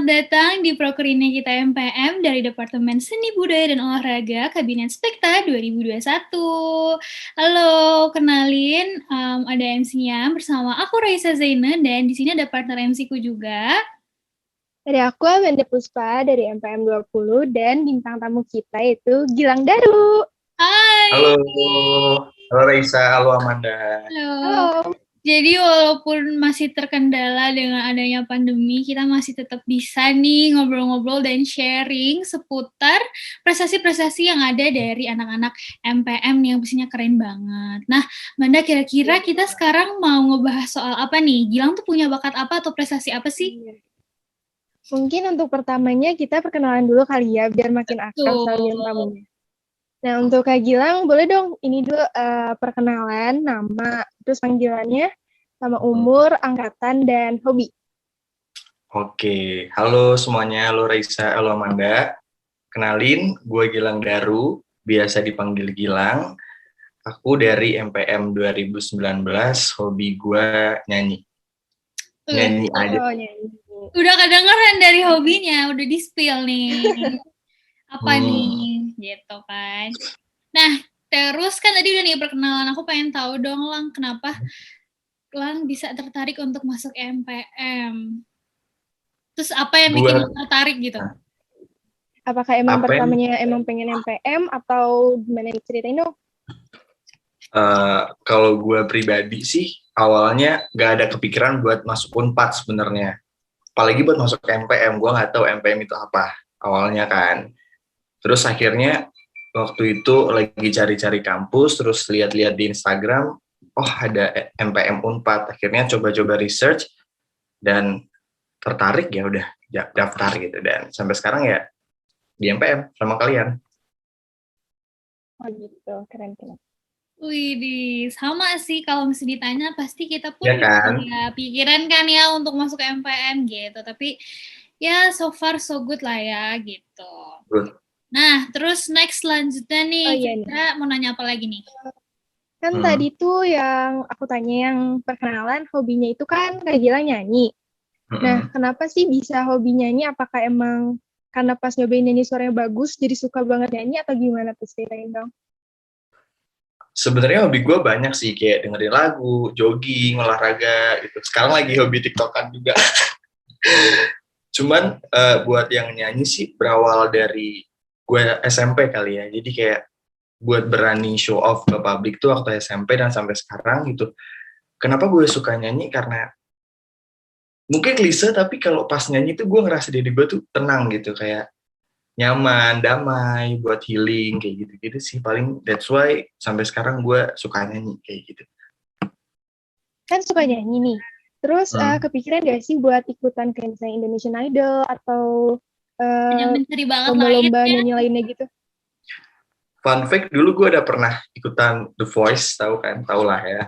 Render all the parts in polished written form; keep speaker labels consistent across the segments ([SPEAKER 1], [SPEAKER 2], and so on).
[SPEAKER 1] datang di Prokerine kita MPM dari Departemen Seni Budaya dan Olahraga Kabinet Spekta 2021. Halo, kenalin ada MC-nya bersama aku Raisa Zaina dan di sini ada partner MC-ku juga.
[SPEAKER 2] Dari aku Amanda Puspa dari MPM 20 dan bintang tamu kita itu Gilang Daru.
[SPEAKER 1] Hai.
[SPEAKER 3] Halo Raisa, halo Amanda.
[SPEAKER 1] Halo. Jadi walaupun masih terkendala dengan adanya pandemi, kita masih tetap bisa nih ngobrol-ngobrol dan sharing seputar prestasi-prestasi yang ada dari anak-anak MPM yang pastinya keren banget. Nah, Manda, kira-kira kita sekarang mau ngebahas soal apa nih? Gilang tuh punya bakat apa atau prestasi apa sih?
[SPEAKER 2] Mungkin untuk pertamanya kita perkenalan dulu kali ya, biar makin akrab sama bintang tamunya. Nah, untuk Kak Gilang, boleh dong ini dulu perkenalan, nama, terus panggilannya, sama umur, angkatan, dan hobi.
[SPEAKER 3] Oke, halo semuanya, halo Raisa, halo Amanda. Kenalin, gue Gilang Daru, biasa dipanggil Gilang. Aku dari MPM 2019, hobi gue nyanyi. Nyanyi aja.
[SPEAKER 2] Nyanyi.
[SPEAKER 1] Udah kedengeran dari hobinya, udah di-spill nih. Apa nih, gitu kan. Nah, terus kan tadi udah nih perkenalan, aku pengen tahu dong, Lang, kenapa Lang bisa tertarik untuk masuk MPM? Terus apa yang bikin tertarik gitu?
[SPEAKER 2] Apakah emang pertamanya emang pengen MPM atau gimana, ceritain dong?
[SPEAKER 3] Kalau gue pribadi sih, awalnya gak ada kepikiran buat masuk Unpad sebenarnya. Apalagi buat masuk MPM, gue gak tahu MPM itu apa awalnya kan. Terus akhirnya waktu itu lagi cari-cari kampus, terus lihat-lihat di Instagram, oh ada MPM Unpad. Akhirnya coba-coba research dan tertarik, ya udah daftar gitu. Dan sampai sekarang ya di MPM sama kalian.
[SPEAKER 2] Oh gitu, keren.
[SPEAKER 1] Widih, sama sih kalau mesti ditanya pasti kita pun
[SPEAKER 3] ya kan?
[SPEAKER 1] punya pikiran kan ya untuk masuk MPM gitu. Tapi ya so far so good lah ya gitu.
[SPEAKER 3] Good.
[SPEAKER 1] Nah, terus next selanjutnya nih, kita mau nanya apa lagi nih?
[SPEAKER 2] Kan tadi tuh yang aku tanya yang perkenalan, hobinya itu kan Kak Gilang nyanyi. Nah, kenapa sih bisa hobi nyanyi? Apakah emang karena pas nyobain nyanyi suaranya bagus, jadi suka banget nyanyi atau gimana tuh, ceritain dong?
[SPEAKER 3] Sebenarnya hobi gue banyak sih, kayak dengerin lagu, jogging, olahraga gitu. Sekarang lagi hobi TikTokan juga. Cuman buat yang nyanyi sih berawal dari gue SMP kali ya. Jadi kayak buat berani show off ke publik tuh waktu SMP dan sampai sekarang gitu. Kenapa gue suka nyanyi? Karena mungkin klise, tapi kalau pas nyanyi tuh gue ngerasa diri gue tuh tenang gitu, kayak nyaman, damai, buat healing, kayak gitu-gitu sih. Paling that's why sampai sekarang gue suka nyanyi kayak gitu.
[SPEAKER 2] Kan suka nyanyi nih. Terus kepikiran gak sih buat ikutan kayak misalnya Indonesian Idol atau lomba-lomba nyanyi lainnya gitu?
[SPEAKER 3] Fun fact, dulu gue udah pernah ikutan The Voice, tahu kan? Tahu lah ya.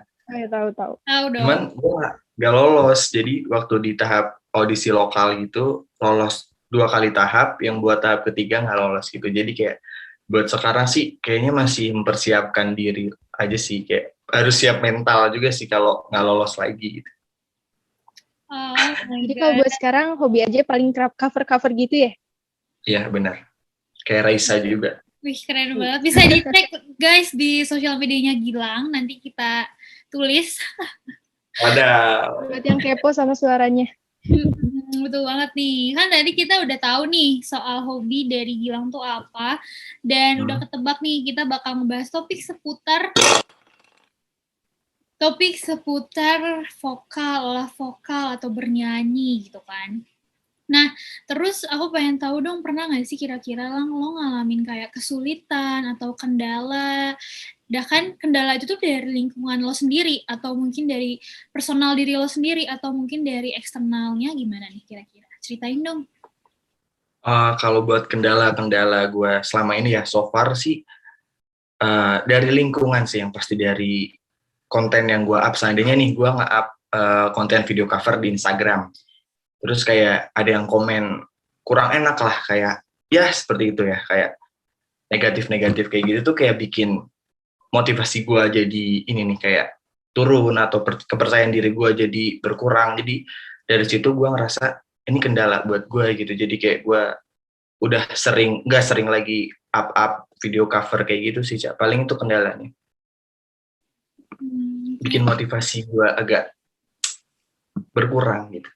[SPEAKER 2] Tahu.
[SPEAKER 1] Tahu dong.
[SPEAKER 3] Cuman gue gak lolos, jadi waktu di tahap audisi lokal gitu, lolos 2 kali tahap, yang buat tahap ketiga gak lolos gitu. Jadi kayak buat sekarang sih kayaknya masih mempersiapkan diri aja sih, kayak harus siap mental juga sih kalau gak lolos lagi gitu.
[SPEAKER 2] Jadi kalau buat sekarang hobi aja paling cover-cover gitu ya?
[SPEAKER 3] Iya benar, kayak Raisa juga.
[SPEAKER 1] Wih, keren banget. Bisa dicek guys di sosial medianya Gilang, nanti kita tulis.
[SPEAKER 3] Waduh.
[SPEAKER 2] Buat yang kepo sama suaranya.
[SPEAKER 1] Betul banget nih. Kan tadi kita udah tahu nih soal hobi dari Gilang tuh apa. Dan udah ketebak nih, kita bakal ngebahas topik seputar vokal atau bernyanyi gitu kan. Nah, terus aku pengen tahu dong, pernah nggak sih kira-kira Lang, lo ngalamin kayak kesulitan atau kendala? Kan kendala itu tuh dari lingkungan lo sendiri, atau mungkin dari personal diri lo sendiri, atau mungkin dari eksternalnya, gimana nih kira-kira? Ceritain dong.
[SPEAKER 3] Kalau buat kendala gue selama ini ya, so far sih dari lingkungan sih, yang pasti dari konten yang gue up. Seandainya nih gue nge-up konten video cover di Instagram, terus kayak ada yang komen kurang enak lah, kayak ya seperti itu ya, kayak negatif kayak gitu tuh kayak bikin motivasi gue jadi ini nih, kayak turun, atau kepercayaan diri gue jadi berkurang. Jadi dari situ gue ngerasa ini kendala buat gue gitu. Jadi kayak gue udah nggak sering lagi up video cover kayak gitu sih, Cak. Paling itu kendalanya. Bikin motivasi gue agak berkurang gitu.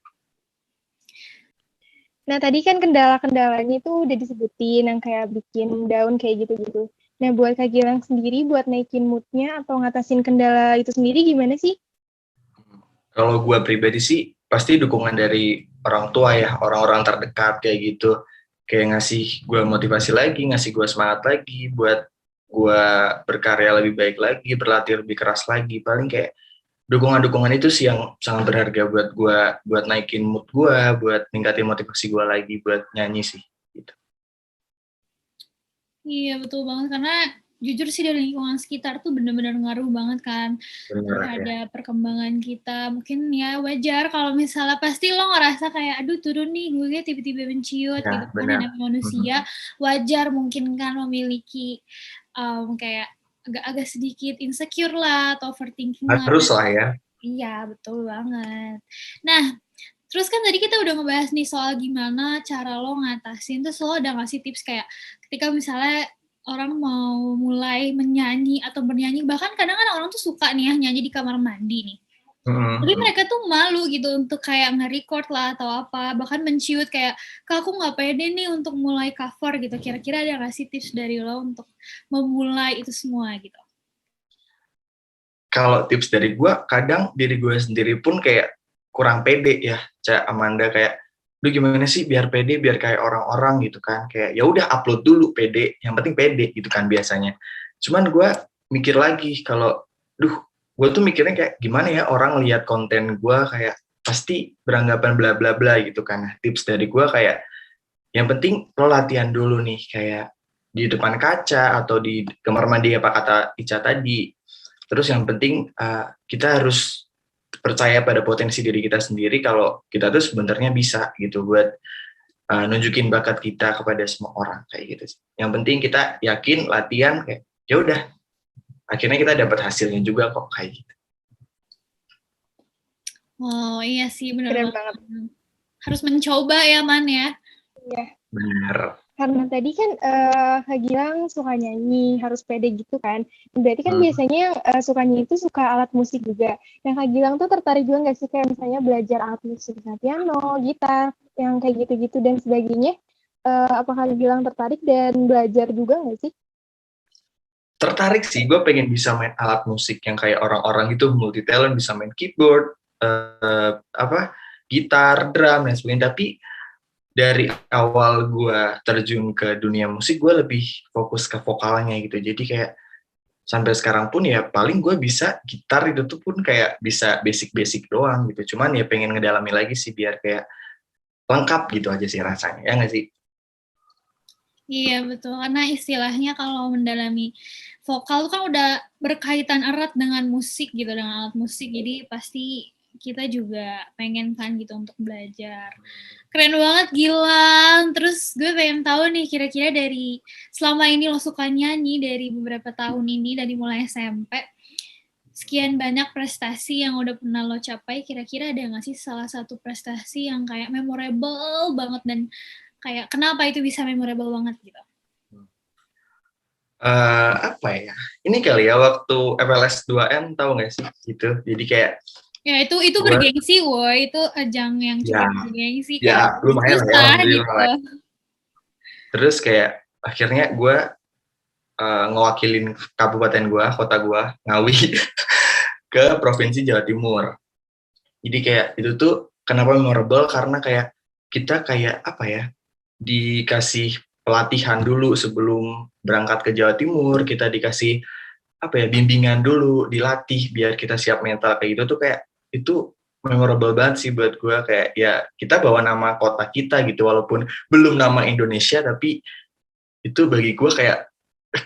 [SPEAKER 2] Nah, tadi kan kendala-kendalanya itu udah disebutin yang kayak bikin down kayak gitu-gitu. Nah, buat Kak Gilang sendiri, buat naikin mood-nya atau ngatasin kendala itu sendiri gimana sih?
[SPEAKER 3] Kalau gue pribadi sih, pasti dukungan dari orang tua ya, orang-orang terdekat kayak gitu. Kayak ngasih gue motivasi lagi, ngasih gue semangat lagi buat gue berkarya lebih baik lagi, berlatih lebih keras lagi. Paling kayak dukungan-dukungan itu sih yang sangat berharga buat gue, buat naikin mood gue, buat ningkatin motivasi gue lagi, buat nyanyi sih. Gitu.
[SPEAKER 1] Iya, betul banget. Karena jujur sih dari lingkungan sekitar tuh benar-benar ngaruh banget kan terhadap perkembangan kita. Mungkin ya wajar kalau misalnya pasti lo ngerasa kayak aduh turun nih gue tiba-tiba menciut gitu kan, namanya manusia. Wajar mungkin kan memiliki kayak agak sedikit insecure lah atau overthinking lah.
[SPEAKER 3] Harus lah ya.
[SPEAKER 1] Iya, betul banget. Nah, terus kan tadi kita udah ngebahas nih soal gimana cara lo ngatasin, terus lo udah ngasih tips kayak ketika misalnya orang mau mulai menyanyi atau bernyanyi, bahkan kadang kan orang tuh suka nih ya nyanyi di kamar mandi nih. Tapi mereka tuh malu gitu untuk kayak nge-record lah atau apa, bahkan menciut kayak, Kak aku nggak pede nih untuk mulai cover gitu. Kira-kira ada nggak sih tips dari lo untuk memulai itu semua gitu?
[SPEAKER 3] Kalau tips dari gue, kadang diri gue sendiri pun kayak kurang pede ya, Cak Amanda, kayak lu gimana sih biar pede, biar kayak orang-orang gitu kan, kayak ya udah upload dulu pede, yang penting pede gitu kan biasanya. Cuman gue mikir lagi kalau gue tuh mikirnya kayak gimana ya orang lihat konten gue kayak pasti beranggapan bla bla bla gitu kan. Tips dari gue kayak yang penting lo latihan dulu nih, kayak di depan kaca atau di kamar mandi apa kata Ica tadi. Terus yang penting kita harus percaya pada potensi diri kita sendiri kalau kita tuh sebenarnya bisa gitu buat nunjukin bakat kita kepada semua orang kayak gitu. Yang penting kita yakin latihan kayak ya udah akhirnya kita dapat hasilnya juga kok kayak gitu.
[SPEAKER 1] Oh iya sih benar
[SPEAKER 2] banget.
[SPEAKER 1] Harus mencoba ya Man ya.
[SPEAKER 2] Iya.
[SPEAKER 3] Benar.
[SPEAKER 2] Karena tadi kan Kak Gilang suka nyanyi, harus pede gitu kan. Berarti kan biasanya suka nyanyi itu suka alat musik juga. Yang Kak Gilang tuh tertarik juga nggak sih kayak misalnya belajar alat musik misalnya piano, gitar, yang kayak gitu-gitu dan sebagainya. Apakah Kak Gilang tertarik dan belajar juga nggak sih?
[SPEAKER 3] Tertarik sih, gue pengen bisa main alat musik yang kayak orang-orang gitu, multi talent, bisa main keyboard, gitar, drum dan sebagainya. Tapi dari awal gue terjun ke dunia musik, gue lebih fokus ke vokalnya gitu. Jadi kayak sampai sekarang pun ya paling gue bisa gitar itu tuh pun kayak bisa basic-basic doang gitu. Cuman ya pengen ngedalami lagi sih biar kayak lengkap gitu aja sih rasanya. Ya nggak sih?
[SPEAKER 1] Iya betul, karena istilahnya kalau mendalami vokal kan udah berkaitan erat dengan musik gitu, dengan alat musik. Jadi pasti kita juga pengen kan gitu untuk belajar. Keren banget Gilang. Terus gue pengen tahu nih kira-kira dari selama ini lo suka nyanyi dari beberapa tahun ini dari mulai SMP, sekian banyak prestasi yang udah pernah lo capai, kira-kira ada nggak sih salah satu prestasi yang kayak memorable banget dan kayak kenapa itu bisa memorable banget gitu?
[SPEAKER 3] Apa ya? Ini kali ya waktu FLS 2M tahu nggak sih gitu. Jadi kayak
[SPEAKER 1] ya itu bergengsi, woi, itu ajang yang cukup bergengsi.
[SPEAKER 3] Ya lumayan lah ya.
[SPEAKER 1] Gitu.
[SPEAKER 3] Terus kayak akhirnya gue ngewakilin kabupaten gue, kota gue, Ngawi, ke provinsi Jawa Timur. Jadi kayak itu tuh kenapa memorable karena kayak kita kayak apa ya, dikasih pelatihan dulu sebelum berangkat ke Jawa Timur, kita dikasih apa ya, bimbingan dulu, dilatih biar kita siap mental kayak gitu tuh kayak itu memorable banget sih buat gue. Kayak ya kita bawa nama kota kita gitu walaupun belum nama Indonesia, tapi itu bagi gue kayak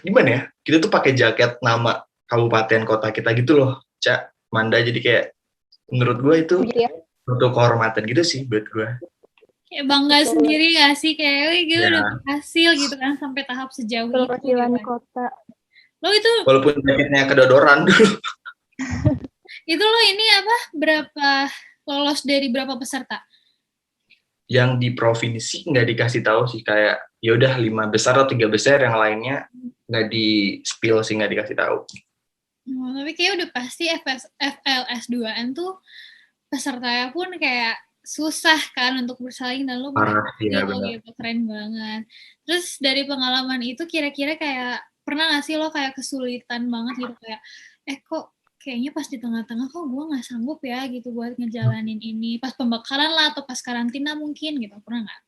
[SPEAKER 3] gimana ya, kita tuh pakai jaket nama kabupaten kota kita gitu loh, Cak Manda. Jadi kayak menurut gue itu untuk kehormatan gitu sih buat gue.
[SPEAKER 1] Kayak bangga sendiri gak sih, kayak gue udah berhasil gitu kan sampai tahap sejauh itu.
[SPEAKER 2] Perwakilan kota.
[SPEAKER 1] Lo itu
[SPEAKER 3] walaupun jaketnya kedodoran dulu.
[SPEAKER 1] Itu lo ini apa? Berapa lolos dari berapa peserta?
[SPEAKER 3] yang di provinsi nggak dikasih tahu sih, kayak ya udah 5 besar atau 3 besar, yang lainnya nggak di spill sih, nggak dikasih tahu.
[SPEAKER 1] Tapi kayak udah pasti FLS 2N tuh pesertanya pun kayak susah kan untuk bersaing, dan lo
[SPEAKER 3] Parah, iya
[SPEAKER 1] berhasil
[SPEAKER 3] benar.
[SPEAKER 1] gitu, keren banget. Terus dari pengalaman itu kira-kira kayak pernah gak sih lo kayak kesulitan banget gitu, kayak kok kayaknya pas di tengah-tengah kok gue gak sanggup ya gitu buat ngejalanin ini, pas pembekalan lah atau pas karantina mungkin gitu, pernah gak?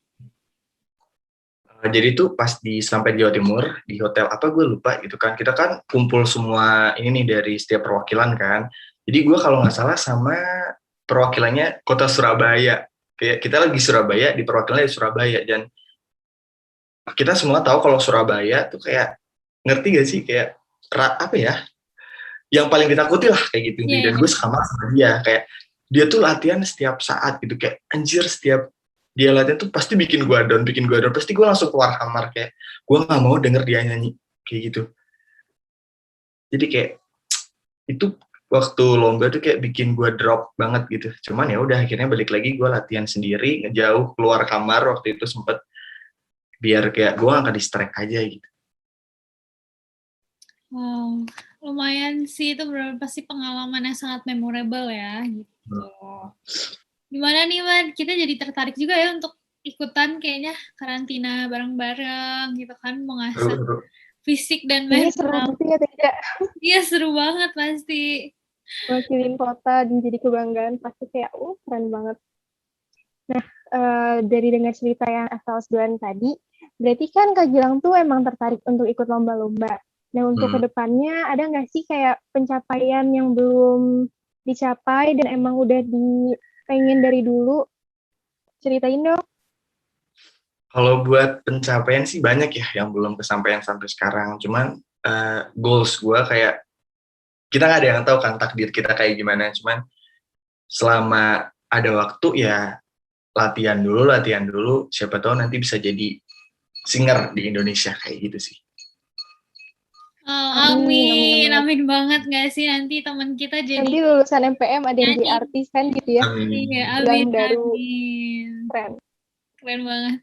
[SPEAKER 3] Jadi tuh pas sampai di Jawa Timur, di hotel apa gue lupa gitu kan, kita kan kumpul semua ini nih dari setiap perwakilan kan. Jadi gue kalau nggak salah sama perwakilannya kota Surabaya. Kayak kita lagi Surabaya, di perwakilannya di Surabaya, dan kita semua tahu kalau Surabaya tuh kayak, ngerti gak sih, kayak apa ya, yang paling ditakuti lah kayak gitu. Dan gue sekamar sama dia, kayak dia tuh latihan setiap saat gitu, kayak anjir, setiap dia latihan tuh pasti bikin gue down, pasti gue langsung keluar kamar, kayak gue nggak mau denger dia nyanyi kayak gitu. Jadi kayak itu waktu lomba tuh kayak bikin gue drop banget gitu. Cuman ya udah, akhirnya balik lagi gue latihan sendiri, ngejauh keluar kamar waktu itu sempet, biar kayak gue nggak distract aja gitu.
[SPEAKER 1] Wow, lumayan sih, itu pasti pengalaman yang sangat memorable ya gitu. Gimana nih Man, kita jadi tertarik juga ya untuk ikutan kayaknya karantina bareng-bareng gitu kan, mengasah fisik dan mental.
[SPEAKER 2] Ini seru gitu ya tidak?
[SPEAKER 1] Iya seru banget pasti.
[SPEAKER 2] Wakilin kota dan jadi kebanggaan, pasti kayak keren banget. Nah, dari dengar cerita yang FLS 2N tadi, berarti kan Kak Gilang tuh emang tertarik untuk ikut lomba-lomba. Nah, untuk kedepannya ada nggak sih kayak pencapaian yang belum dicapai dan emang udah pengen dari dulu? Ceritain dong.
[SPEAKER 3] Kalau buat pencapaian sih banyak ya yang belum kesampaian sampai sekarang. Cuman goals gue kayak, kita nggak ada yang tahu kan takdir kita kayak gimana. Cuman selama ada waktu ya latihan dulu. Siapa tahu nanti bisa jadi singer di Indonesia kayak gitu sih.
[SPEAKER 1] Oh, amin banget nggak sih nanti teman kita jadi.
[SPEAKER 2] Nanti lulusan MPM ada yang jadi artis kan gitu ya.
[SPEAKER 1] Iya,
[SPEAKER 2] amin.
[SPEAKER 1] Keren banget.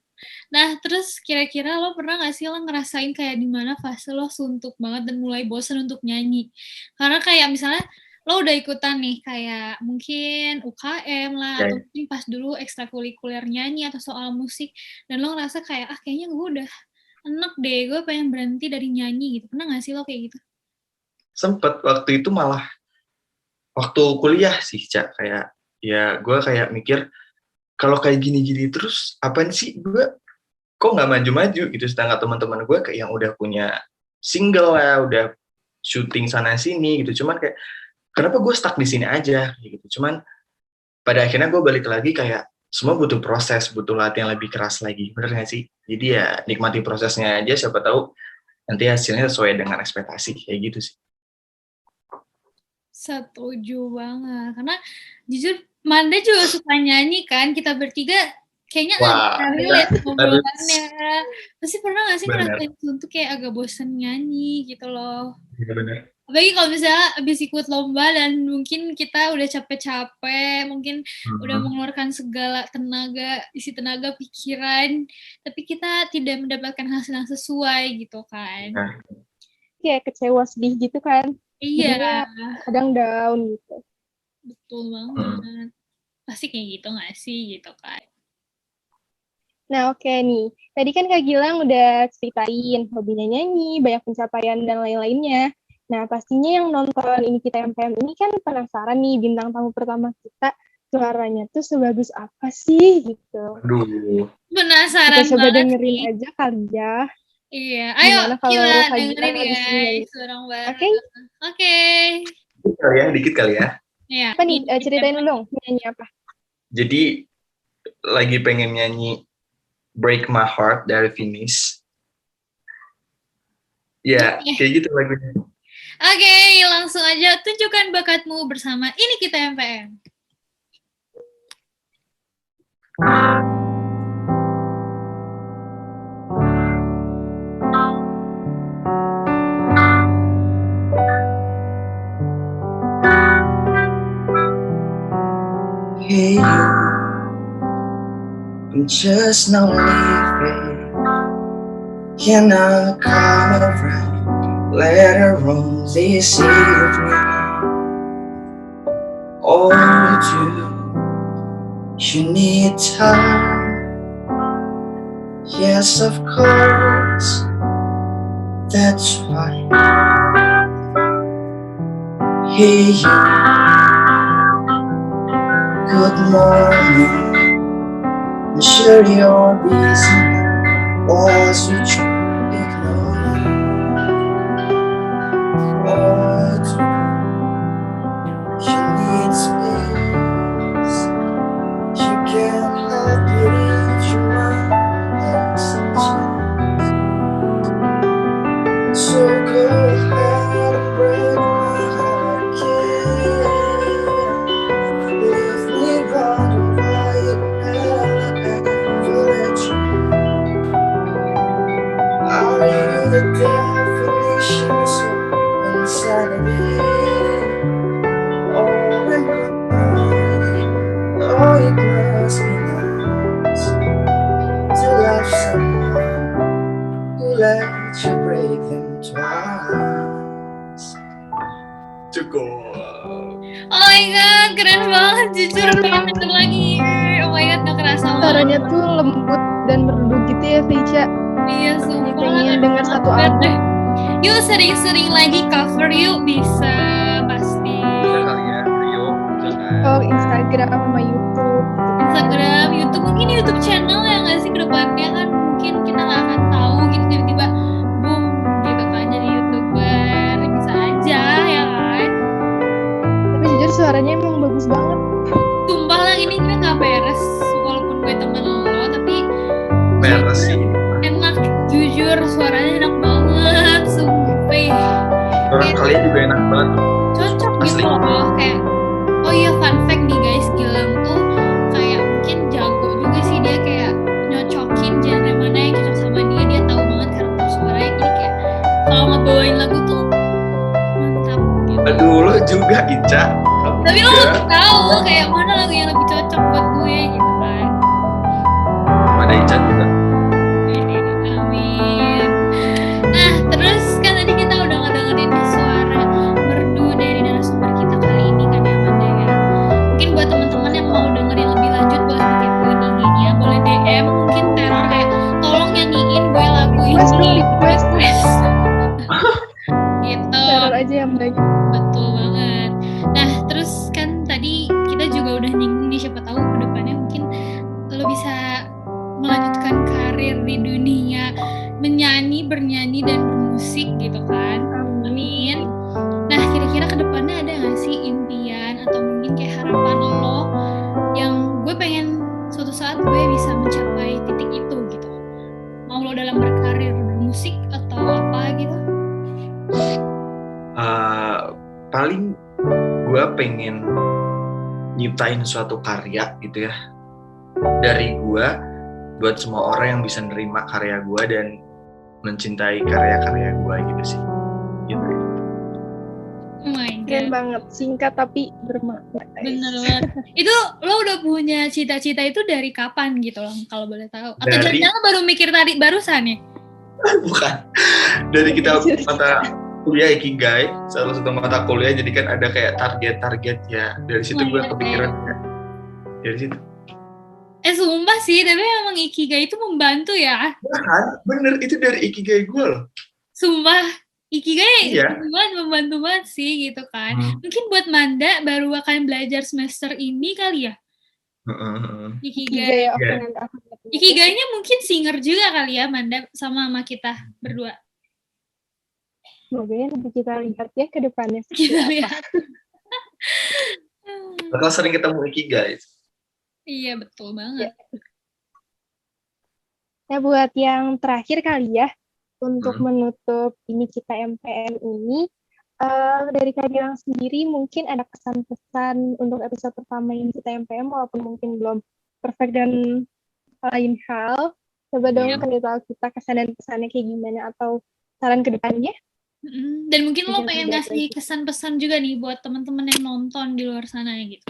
[SPEAKER 1] Nah, terus kira-kira lo pernah gak sih lo ngerasain kayak di mana fase lo suntuk banget dan mulai bosan untuk nyanyi? Karena kayak misalnya lo udah ikutan nih kayak mungkin UKM lah, atau mungkin pas dulu ekstrakurikuler nyanyi atau soal musik, dan lo ngerasa kayak kayaknya gue udah enak deh, gue pengen berhenti dari nyanyi gitu. Pernah gak sih lo kayak gitu?
[SPEAKER 3] Sempet waktu itu, malah waktu kuliah sih Cak, kayak ya gue kayak mikir kalau kayak gini-gini terus apaan sih gue, kok nggak maju-maju gitu. Sedangkan teman-teman gue kayak yang udah punya single lah, udah syuting sana sini gitu. Cuman kayak kenapa gue stuck di sini aja gitu. Cuman pada akhirnya gue balik lagi kayak semua butuh proses, butuh latihan lebih keras lagi, bener gak sih? Jadi ya nikmati prosesnya aja, siapa tahu nanti hasilnya sesuai dengan ekspektasi kayak gitu sih.
[SPEAKER 1] Setuju banget, karena jujur Manda juga suka nyanyi kan, kita bertiga kayaknya agak relate ngobrolannya. Pasti pernah gak sih ngerasain suntuk kayak agak bosen nyanyi gitu loh.
[SPEAKER 3] Bener.
[SPEAKER 1] Apalagi kalau misalnya habis ikut lomba dan mungkin kita udah capek-capek, mungkin udah mengeluarkan segala tenaga, isi tenaga, pikiran, tapi kita tidak mendapatkan hasil yang sesuai gitu kan.
[SPEAKER 2] Kayak kecewa, sedih gitu kan.
[SPEAKER 1] Iya.
[SPEAKER 2] Jadinya kadang down gitu.
[SPEAKER 1] Betul banget. Pasti kayak gitu gak sih gitu kan.
[SPEAKER 2] Nah oke nih, tadi kan Kak Gilang udah ceritain hobinya nyanyi, banyak pencapaian dan lain-lainnya. Nah pastinya yang nonton Ini Kita MPM ini kan penasaran nih, bintang tamu pertama kita suaranya tuh sebagus apa sih gitu.
[SPEAKER 3] Aduh.
[SPEAKER 1] Penasaran
[SPEAKER 2] kita coba
[SPEAKER 1] banget
[SPEAKER 2] dengerin
[SPEAKER 1] sih.
[SPEAKER 2] aja kali ya.
[SPEAKER 1] Iya, ayo
[SPEAKER 2] kita
[SPEAKER 1] dengerin guys, bareng-bareng. Oke.
[SPEAKER 3] Dikit kali ya.
[SPEAKER 1] Iya.
[SPEAKER 2] Apa nih, ceritain dong, nyanyi apa?
[SPEAKER 3] Jadi lagi pengen nyanyi Break My Heart dari Finish. Ya, kayak gitu lagunya.
[SPEAKER 1] Oke, langsung aja tunjukkan bakatmu bersama Ini Kita MPM.
[SPEAKER 3] Hey, I'm just now leaving. Can I come around later on this evening? Or do you need time? Yes, of course, that's why. Hey you, good morning. I'm sure you're busy. Was you ignore me? Or do you need space? You can't help it if your mind hesitates. So go ahead and break my heart again. Leave me wondering why it never let you. Are you the definition of insanity? Oh, am I? Oh, it must be nice to love someone who let you break them twice. Cukup.
[SPEAKER 1] Oh my god, keren banget, jujur pengen denger lagi. Oh my god, gak kerasa
[SPEAKER 2] Suaranya
[SPEAKER 1] banget.
[SPEAKER 2] tuh lembut dan merdu gitu ya, Feica.
[SPEAKER 1] Iya, sumpah.
[SPEAKER 2] Pengen denger satu album.
[SPEAKER 1] Yuk sering-sering lagi cover yuk, bisa pasti.
[SPEAKER 3] Bisa kali ya, ayo.
[SPEAKER 2] Oh, Instagram sama YouTube.
[SPEAKER 1] Instagram, YouTube, mungkin YouTube channel ya nggak sih ke depannya kan mungkin kita nggak akan tahu gitu tiba-tiba boom gitu kan jadi YouTuber bisa aja ya kan.
[SPEAKER 2] Tapi jujur suaranya emang bagus banget.
[SPEAKER 1] Sumpah lah ini gue nggak beres walaupun gue temen lo tapi
[SPEAKER 3] Beres sih.
[SPEAKER 1] enak jujur suaranya enak banget sumpah.
[SPEAKER 3] Orang kalian juga enak banget.
[SPEAKER 1] Cocok
[SPEAKER 3] Asli.
[SPEAKER 1] gitu loh kayak oh iya fun fact nih guys Gilang tuh kayak mungkin jago juga sih dia kayak nyocokin genre mana yang cocok sama dia tahu banget karakter suaranya jadi kayak kalau ngebawain lagu tuh mantap gitu.
[SPEAKER 3] Aduh, lo juga Ica. Kamu
[SPEAKER 1] Tapi lo
[SPEAKER 3] juga.
[SPEAKER 1] harus tahu kayak mana lagu yang lebih cocok buat gue gitu kan.
[SPEAKER 3] Ada Ica juga.
[SPEAKER 1] Amin. Nah terus kan tadi kita udah ngedengerin suara merdu dari narasumber kita kali ini kan ya Amanda ya. Mungkin buat teman-teman yang mau dengerin lebih lanjut boleh dikepoin IG-nya, boleh DM mungkin teror kayak tolong nyanyiin gue lagu ini.
[SPEAKER 2] Request.
[SPEAKER 1] Gitu.
[SPEAKER 2] Teror aja yang baik.
[SPEAKER 1] Betul banget. Nah, terus kan tadi kita juga udah nyinggung nih siapa tahu ke depannya mungkin lo bisa melanjutkan karir di dunia bernyanyi dan bermusik gitu kan. Amin. Nah, kira-kira ke depannya ada nggak sih impian atau mungkin kayak harapan lo yang gue pengen suatu saat gue bisa mencapai titik itu gitu. Mau lo dalam berkarir bermusik atau apa gitu?
[SPEAKER 3] Paling gue pengen nyiptain suatu karya gitu ya dari gue buat semua orang yang bisa nerima karya gue dan mencintai karya-karya gue gitu sih gitu.
[SPEAKER 1] Oh my
[SPEAKER 2] Keren
[SPEAKER 1] god.
[SPEAKER 2] banget, singkat tapi bermakna.
[SPEAKER 1] Bener banget. Itu lo udah punya cita-cita itu dari kapan gitu loh kalau boleh tahu? Atau
[SPEAKER 3] Dari-
[SPEAKER 1] jangan baru mikir tadi barusan ya?
[SPEAKER 3] Bukan dari kita mata kuliah Ikigai, salah satu mata kuliah, jadi kan ada kayak target-target ya, dari situ gue kepikiran ya. Dari situ
[SPEAKER 1] Sumpah sih, tapi emang Ikigai itu membantu ya.
[SPEAKER 3] bener itu dari Ikigai gue loh.
[SPEAKER 1] Sumpah, Ikigai
[SPEAKER 3] Iya.
[SPEAKER 1] membantu banget sih gitu kan. Mungkin buat Manda baru akan belajar semester ini kali ya. Ikigai. Ikigainya mungkin singer juga kali ya Manda sama kita berdua.
[SPEAKER 2] Semoga ya nanti kita lihat ya ke depannya.
[SPEAKER 1] Kita lihat.
[SPEAKER 3] Bakal sering ketemu Ikigai.
[SPEAKER 1] Iya betul banget.
[SPEAKER 2] Nah buat yang terakhir kali ya untuk menutup ini kita MPM ini dari Kak Gilang sendiri mungkin ada pesan-pesan untuk episode pertama ini kita MPM walaupun mungkin belum perfect dan lain hal. Coba dong kasih tahu kita kesan dan pesannya kayak gimana atau saran ke depannya.
[SPEAKER 1] Dan mungkin lo pengen ngasih kesan-pesan juga nih buat teman-teman yang nonton di luar sana gitu.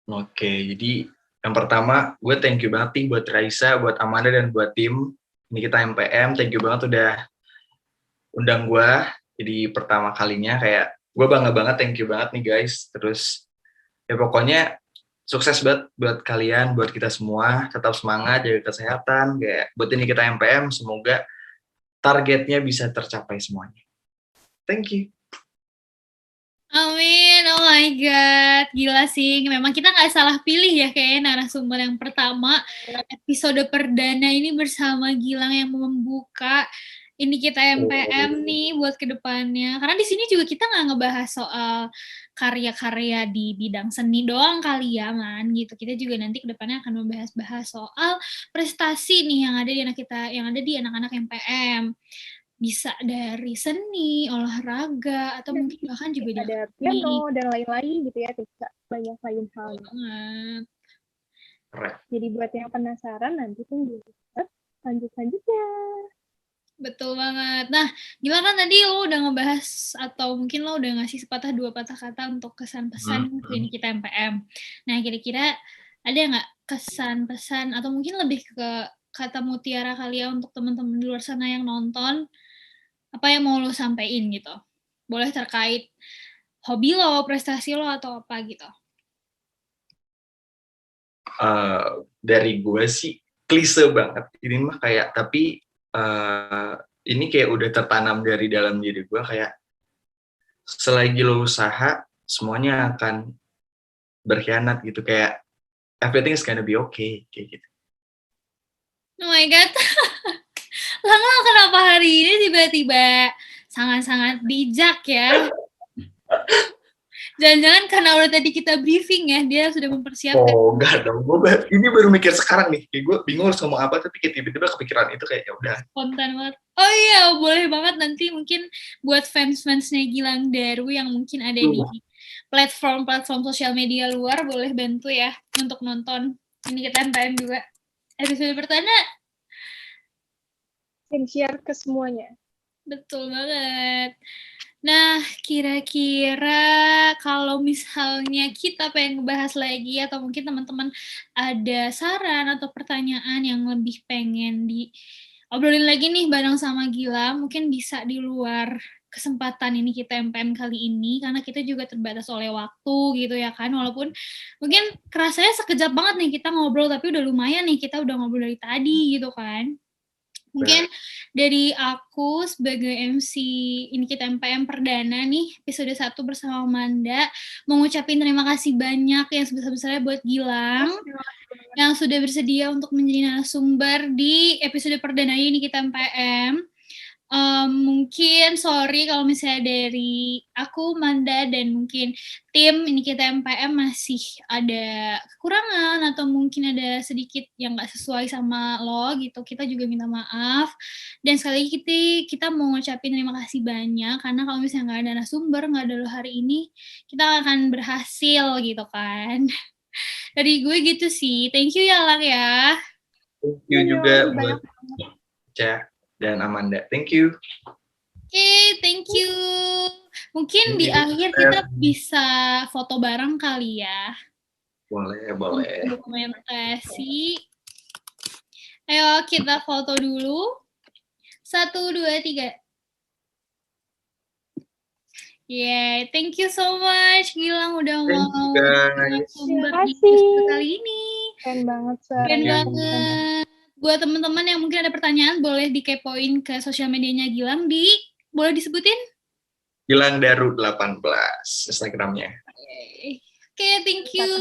[SPEAKER 3] Oke, jadi Yang pertama, gue thank you banget nih buat Raisa, buat Amanda, dan buat tim. Ini kita MPM, thank you banget udah undang gue. Jadi pertama kalinya kayak, gue bangga banget, thank you banget nih guys. Terus, ya pokoknya sukses banget buat kalian, buat kita semua. Tetap semangat, jaga kesehatan. Kayak buat ini kita MPM, semoga targetnya bisa tercapai semuanya. Thank you.
[SPEAKER 1] Amin, oh my god, gila sih. Memang kita nggak salah pilih ya kayaknya narasumber yang pertama episode perdana ini bersama Gilang yang membuka ini kita MPM nih buat kedepannya. Karena di sini juga kita nggak ngebahas soal karya-karya di bidang seni doang kali ya, man. Gitu. Kita juga nanti kedepannya akan membahas-bahas soal prestasi nih yang ada di anak kita, yang ada di anak-anak MPM. Bisa dari seni, olahraga, atau mungkin bahkan juga
[SPEAKER 2] ada piano dan lain-lain gitu ya, tidak banyak lain hal. Jadi buat yang penasaran nanti tunggu lanjut-lanjutnya.
[SPEAKER 1] Betul banget. Nah, gila kan tadi lo udah ngebahas atau mungkin lo udah ngasih sepatah dua patah kata untuk kesan-pesan ini kita MPM. Nah, kira-kira ada nggak kesan-pesan atau mungkin lebih ke kata mutiara kali ya untuk teman-teman di luar sana yang nonton, apa yang mau lo sampein gitu? Boleh terkait hobi lo, prestasi lo, atau apa gitu?
[SPEAKER 3] Dari gue sih klise banget. Ini mah kayak, tapi ini kayak udah tertanam dari dalam diri gue, kayak selagi lo usaha, semuanya akan berkhianat gitu. Kayak everything is gonna be okay, kayak gitu.
[SPEAKER 1] Oh my god. Lang, kenapa hari ini tiba-tiba sangat-sangat bijak ya? Jangan-jangan karena udah tadi kita briefing ya, dia sudah mempersiapkan.
[SPEAKER 3] Oh, enggak dong. Ini baru mikir sekarang nih. Kayak gue bingung harus ngomong apa, tapi kayak tiba-tiba kepikiran itu, kayak ya udah.
[SPEAKER 1] Spontan banget. Oh iya, boleh banget nanti mungkin buat fans-fansnya Gilang Daru yang mungkin ada di platform-platform sosial media luar, boleh bantu ya untuk nonton. Ini kita MPM juga. Episode pertama.
[SPEAKER 2] Share ke semuanya.
[SPEAKER 1] Betul banget. Nah, kira-kira kalau misalnya kita pengen ngebahas lagi atau mungkin teman-teman ada saran atau pertanyaan yang lebih pengen diobrolin lagi nih bareng sama Gila, mungkin bisa di luar kesempatan ini kita MPM kali ini, karena kita juga terbatas oleh waktu gitu ya kan, walaupun mungkin kerasanya sekejap banget nih kita ngobrol, tapi udah lumayan nih kita udah ngobrol dari tadi gitu kan. Mungkin dari aku sebagai MC ini kita MPM perdana nih, episode 1 bersama Amanda, mengucapin terima kasih banyak yang sebesar-besarnya buat Gilang, yang sudah bersedia untuk menjadi narasumber di episode perdana ini kita MPM. Mungkin sorry kalau misalnya dari aku, Manda, dan mungkin tim ini kita MPM masih ada kekurangan atau mungkin ada sedikit yang nggak sesuai sama lo gitu, kita juga minta maaf. Dan sekali lagi kita mau ngucapin terima kasih banyak, karena kalau misalnya nggak ada narasumber, nggak ada lo hari ini, kita nggak akan berhasil gitu kan. Dari gue gitu sih, thank you ya Lang ya.
[SPEAKER 3] Thank you juga buat Ca dan Amanda. Thank you.
[SPEAKER 1] Oke, thank you. Mungkin di akhir kita bisa foto bareng kali ya.
[SPEAKER 3] Boleh.
[SPEAKER 1] Dokumentasi. Ayo kita foto dulu. 1, 2, 3. Yeah, thank you so much Gilang udah mau sumber di episode kali ini.
[SPEAKER 2] Keren banget,
[SPEAKER 1] Keren banget. Buat teman-teman yang mungkin ada pertanyaan, boleh dikepoin ke sosial medianya Gilang boleh disebutin?
[SPEAKER 3] Gilang Daru 18 Instagramnya.
[SPEAKER 1] Oke, thank you.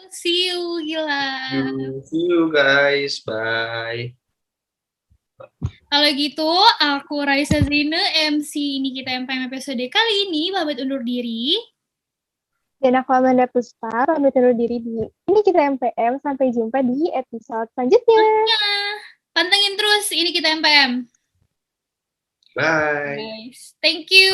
[SPEAKER 1] See you, Gilang.
[SPEAKER 3] See you guys. Bye.
[SPEAKER 1] Kalau gitu, aku Raisa Zine, MC ini kita MPM episode kali ini, pamit undur diri.
[SPEAKER 2] Dan aku Amanda Puspa, pamit undur diri di ini kita MPM. Sampai jumpa di episode selanjutnya.
[SPEAKER 1] Pantengin terus ini kita MPM.
[SPEAKER 3] Bye.
[SPEAKER 1] Guys, thank you.